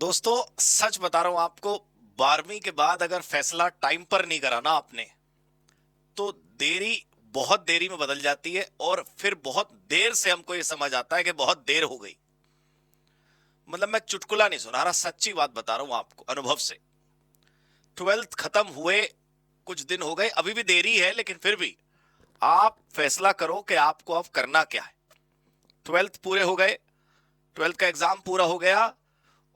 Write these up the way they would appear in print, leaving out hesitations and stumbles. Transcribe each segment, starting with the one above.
दोस्तों, सच बता रहा हूं आपको। 12वीं के बाद अगर फैसला टाइम पर नहीं करा ना आपने, तो देरी बहुत देरी में बदल जाती है और फिर बहुत देर से हमको ये समझ आता है कि बहुत देर हो गई। मतलब मैं चुटकुला नहीं सुना रहा, सच्ची बात बता रहा हूं आपको अनुभव से। 12th खत्म हुए कुछ दिन हो गए, अभी भी देरी है, लेकिन फिर भी आप फैसला करो कि आपको अब करना क्या है। 12th पूरे हो गए, 12th का एग्जाम पूरा हो गया,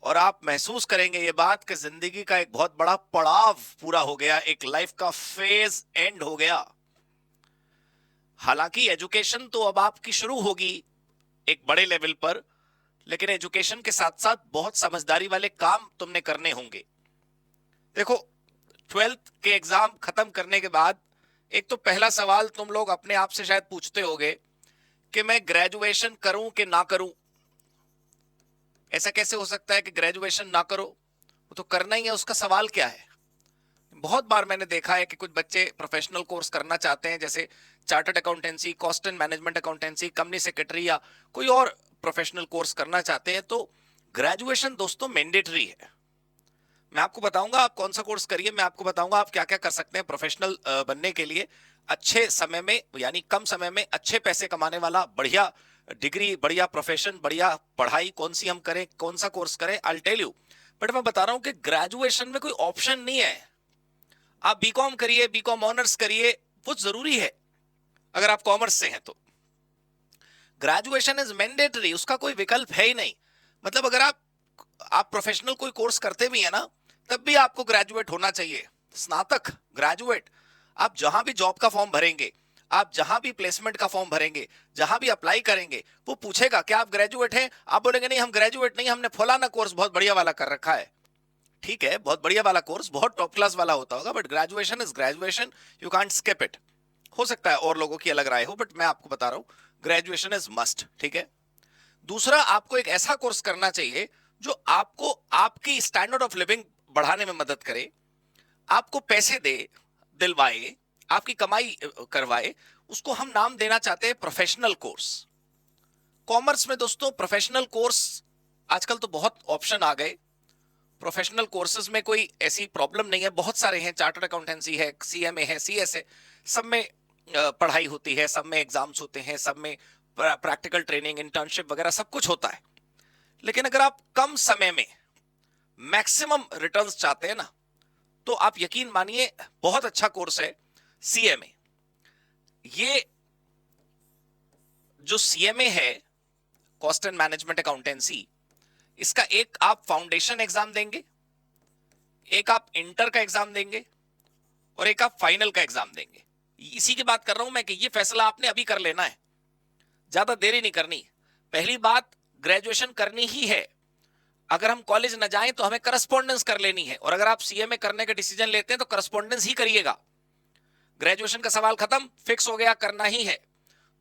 और आप महसूस करेंगे ये बात कि जिंदगी का एक बहुत बड़ा पड़ाव पूरा हो गया, एक लाइफ का फेज एंड हो गया। हालांकि एजुकेशन तो अब आपकी शुरू होगी एक बड़े लेवल पर, लेकिन एजुकेशन के साथ साथ बहुत समझदारी वाले काम तुमने करने होंगे। देखो, 12th के एग्जाम खत्म करने के बाद एक तो पहला सवाल तुम लोग अपने आप से शायद पूछते होगे कि मैं ग्रेजुएशन करूं कि ना करूं। ऐसा कैसे हो सकता है कि ग्रेजुएशन ना करो, वो तो करना ही है, उसका सवाल क्या है। बहुत बार मैंने देखा है कि कुछ बच्चे प्रोफेशनल कोर्स करना चाहते हैं, जैसे chartered accountancy, cost and management accountancy, company secretary, या कोई और प्रोफेशनल कोर्स करना चाहते हैं, तो ग्रेजुएशन दोस्तों मैंडेटरी है। मैं आपको बताऊंगा आप कौन सा कोर्स करिए, मैं आपको बताऊंगा आप क्या क्या कर सकते हैं प्रोफेशनल बनने के लिए। अच्छे समय में, यानी कम समय में अच्छे पैसे कमाने वाला बढ़िया डिग्री, बढ़िया प्रोफेशन, बढ़िया पढ़ाई कौन सी हम करें, कौन सा कोर्स करें, आई टेल यू। बट मैं बता रहा हूं कि ग्रेजुएशन में कोई ऑप्शन नहीं है। आप बीकॉम करिए, बीकॉम ऑनर्स करिए, वो जरूरी है अगर आप कॉमर्स से हैं तो। ग्रेजुएशन इज मैंडेटरी, उसका कोई विकल्प है ही नहीं। मतलब अगर आप प्रोफेशनल कोई कोर्स करते भी है ना, तब भी आपको ग्रेजुएट होना चाहिए, स्नातक, ग्रेजुएट। आप जहां भी जॉब का फॉर्म भरेंगे, आप जहां भी प्लेसमेंट का फॉर्म भरेंगे, जहां भी अप्लाई करेंगे, वो पूछेगा क्या आप ग्रेजुएट हैं। आप बोलेंगे नहीं हम ग्रेजुएट नहीं, हमने फलाना कोर्स बहुत बढ़िया वाला कर रखा है। ठीक है, बहुत बढ़िया वाला कोर्स बहुत टॉप क्लास वाला होता होगा, but graduation is graduation, you can't skip it. हो सकता है और लोगों की अलग राय हो, बट मैं आपको बता रहा हूं ग्रेजुएशन इज मस्ट। ठीक है। दूसरा, आपको एक ऐसा कोर्स करना चाहिए जो आपको आपकी स्टैंडर्ड ऑफ लिविंग बढ़ाने में मदद करे, आपको पैसे दे, दिलवाए, आपकी कमाई करवाए। उसको हम नाम देना चाहते हैं प्रोफेशनल कोर्स। कॉमर्स में दोस्तों प्रोफेशनल कोर्स आजकल तो बहुत ऑप्शन आ गए। प्रोफेशनल कोर्सेज में कोई ऐसी प्रॉब्लम नहीं है, बहुत सारे हैं। चार्टर्ड अकाउंटेंसी है, सीएमए है, सीएस है, सब में पढ़ाई होती है, सब में एग्जाम्स होते हैं, सब में प्रैक्टिकल ट्रेनिंग, इंटर्नशिप वगैरह सब कुछ होता है। लेकिन अगर आप कम समय में मैक्सिमम रिटर्न्स चाहते हैं ना, तो आप यकीन मानिए बहुत अच्छा कोर्स है सीएमए। ये जो सीएमए है, कॉस्ट एंड मैनेजमेंट अकाउंटेंसी, इसका एक आप फाउंडेशन एग्जाम देंगे, एक आप इंटर का एग्जाम देंगे, और एक आप फाइनल का एग्जाम देंगे। इसी की बात कर रहा हूं मैं कि ये फैसला आपने अभी कर लेना है, ज्यादा देरी नहीं करनी। पहली बात, ग्रेजुएशन करनी ही है। अगर हम कॉलेज न जाएं तो हमें करस्पॉन्डेंस कर लेनी है, और अगर आप सीएमए करने का डिसीजन लेते हैं तो करस्पॉन्डेंस ही करिएगा। ग्रेजुएशन का सवाल खत्म, फिक्स हो गया, करना ही है।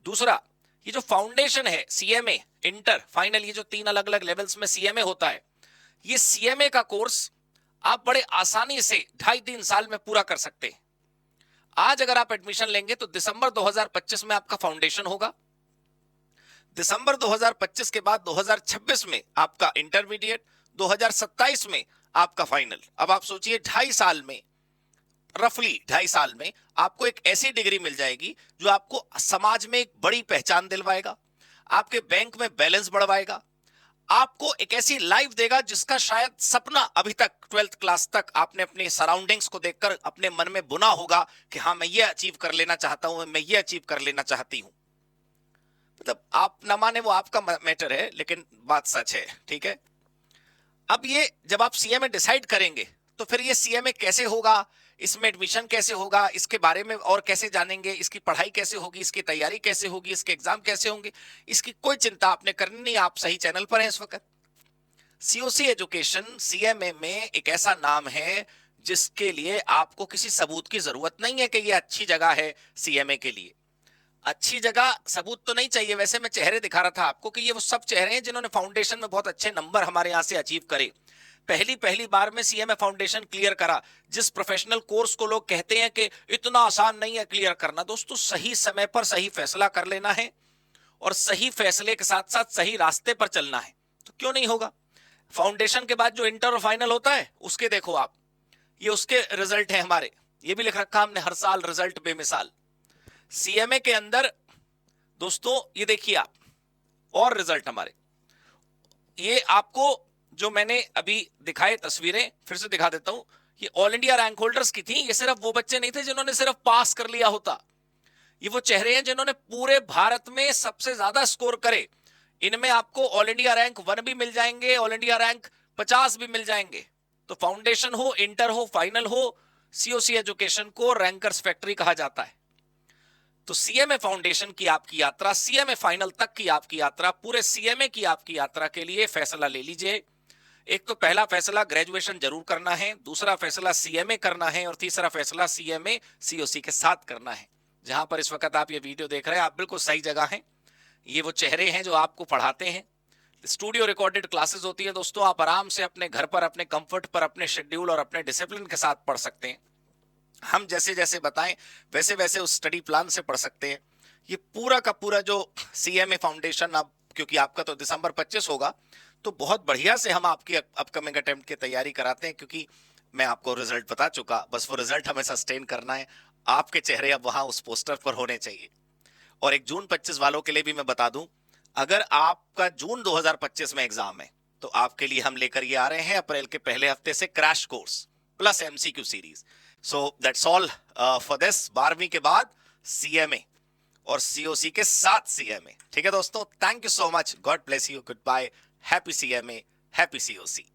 दूसरा, ये जो फाउंडेशन है, सीएमए, इंटर, फाइनल, ये जो 3 अलग अलग लेवल्स में सीएमए होता है, ये सीएमए का कोर्स आप बड़े आसानी से 2.5-3 साल में पूरा कर सकते हैं। आज अगर आप एडमिशन लेंगे तो दिसंबर 2025 में आपका फाउंडेशन होगा। दिसंबर 2025 के बाद 2026 में आपका इंटरमीडिएट, 2027 में आपका फाइनल। अब आप सोचिए 2.5 साल में, रफली 2.5 साल में आपको एक ऐसी डिग्री मिल जाएगी जो आपको समाज में एक बड़ी पहचान दिलवाएगा, आपके बैंक में बैलेंस बढ़वाएगा, आपको एक ऐसी लाइफ देगा जिसका शायद सपना अभी तक 12th क्लास तक आपने अपने सराउंडिंग्स को देखकर अपने मन में बुना होगा कि हाँ मैं ये अचीव कर लेना चाहता हूं, मैं ये अचीव कर लेना चाहती हूं। मतलब आप ना माने वो आपका मैटर है, लेकिन बात सच है। ठीक है। अब ये जब आप सीएमए डिसाइड करेंगे, तो फिर ये सीएमए कैसे होगा, इसमें एडमिशन कैसे होगा, इसके बारे में और कैसे जानेंगे, इसकी पढ़ाई कैसे होगी, इसकी तैयारी कैसे होगी, इसके एग्जाम कैसे होंगे, इसकी कोई चिंता आपने करनी नहीं। आप सही चैनल पर हैं इस वक्त। सीओसी एजुकेशन सीएमए में एक ऐसा नाम है जिसके लिए आपको किसी सबूत की जरूरत नहीं है कि ये अच्छी जगह है सीएमए के लिए। अच्छी जगह सबूत तो नहीं चाहिए, वैसे मैं चेहरे दिखा रहा था आपको कि ये वो सब चेहरे हैं जिन्होंने फाउंडेशन में बहुत अच्छे नंबर हमारे यहां से अचीव करे, पहली पहली बार में सीएमए फाउंडेशन क्लियर करा। जिस प्रोफेशनल कोर्स को लोग कहते हैं कि इतना आसान नहीं है क्लियर करना, दोस्तों सही समय पर सही फैसला कर लेना है, और सही फैसले के साथ साथ सही रास्ते पर चलना है, तो क्यों नहीं होगा। फाउंडेशन के बाद जो इंटर और फाइनल होता है उसके देखो आप, ये उसके रिजल्ट है हमारे, ये भी लिख रखा हमने हर साल रिजल्ट बेमिसाल। सीएमए के अंदर दोस्तों ये देखिए आप, और रिजल्ट हमारे, ये आपको जो मैंने अभी दिखाए तस्वीरें फिर से दिखा देता हूं, ये ऑल इंडिया रैंक होल्डर्स की थी। ये सिर्फ वो बच्चे नहीं थे जिन्होंने सिर्फ पास कर लिया होता, ये वो चेहरे हैं जिन्होंने पूरे भारत में सबसे ज्यादा स्कोर करे। इनमें आपको ऑल इंडिया रैंक 1 भी मिल जाएंगे, ऑल इंडिया रैंक 50 भी मिल जाएंगे। तो फाउंडेशन हो, इंटर हो, फाइनल हो, सीओसी एजुकेशन को रैंकर्स फैक्ट्री कहा जाता है। तो सीएमए फाउंडेशन की आपकी यात्रा, सीएमए फाइनल तक की आपकी यात्रा, पूरे सीएमए की आपकी यात्रा के लिए फैसला ले लीजिए। एक तो पहला फैसला ग्रेजुएशन जरूर करना है, दूसरा फैसला सीएमए करना है, और तीसरा फैसला सीएमए सीओसी के साथ करना है। जहां पर इस वक्त आप ये वीडियो देख रहे हैं, आप बिल्कुल सही जगह हैं। ये वो चेहरे हैं जो आपको पढ़ाते हैं। स्टूडियो रिकॉर्डेड क्लासेस होती है दोस्तों, आप आराम से अपने घर पर, अपने कंफर्ट पर, अपने शेड्यूल और अपने डिसिप्लिन के साथ पढ़ सकते हैं। हम जैसे जैसे बताएं वैसे वैसे उस स्टडी प्लान से पढ़ सकते हैं। ये पूरा का पूरा जो सीएमए फाउंडेशन, अब क्योंकि आपका तो दिसंबर 25 होगा, तो बहुत बढ़िया से हम आपकी अपकमिंग अटेम्प्ट की तैयारी कराते हैं, क्योंकि मैं आपको रिजल्ट बता चुका, बस वो रिजल्ट हमें सस्टेन करना है। आपके चेहरे अब वहां उस पोस्टर पर होने चाहिए। और एक जून 25 वालों के लिए भी मैं बता दूं, अगर आपका जून 2025 में एग्जाम है तो आपके लिए हम लेकर ये आ रहे हैं अप्रैल के पहले हफ्ते से crash course plus MCQ series. So that's all for this. 12वीं के बाद सीएमए और सीओसी के साथ सीएमए। ठीक है दोस्तों, thank you so much, god bless you, good bye, happy CMA, happy COC.